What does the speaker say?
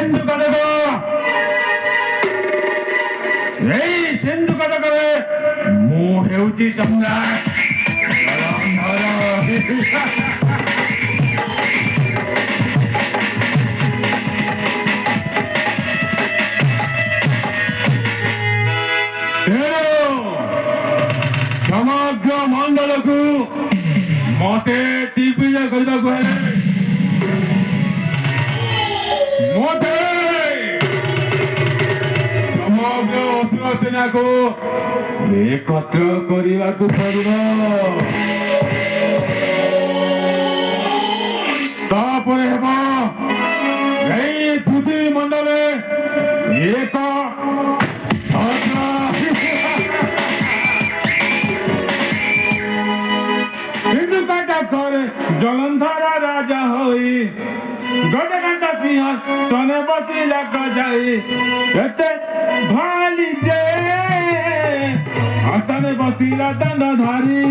सिंधु कटक यही सिंधु कटक मु हेउची सम्राट समग्र मंडल को मते दिग्विजय करने को है मते समग्र असुर सेना को एकत्र करने को पड़िबो तापरे हेबो एई पृथ्वी मंडल एक जलंधर राजा होई गजगंध सिंह सने बसी लग जाई एते भाली जे हसने बसीला दंडधारी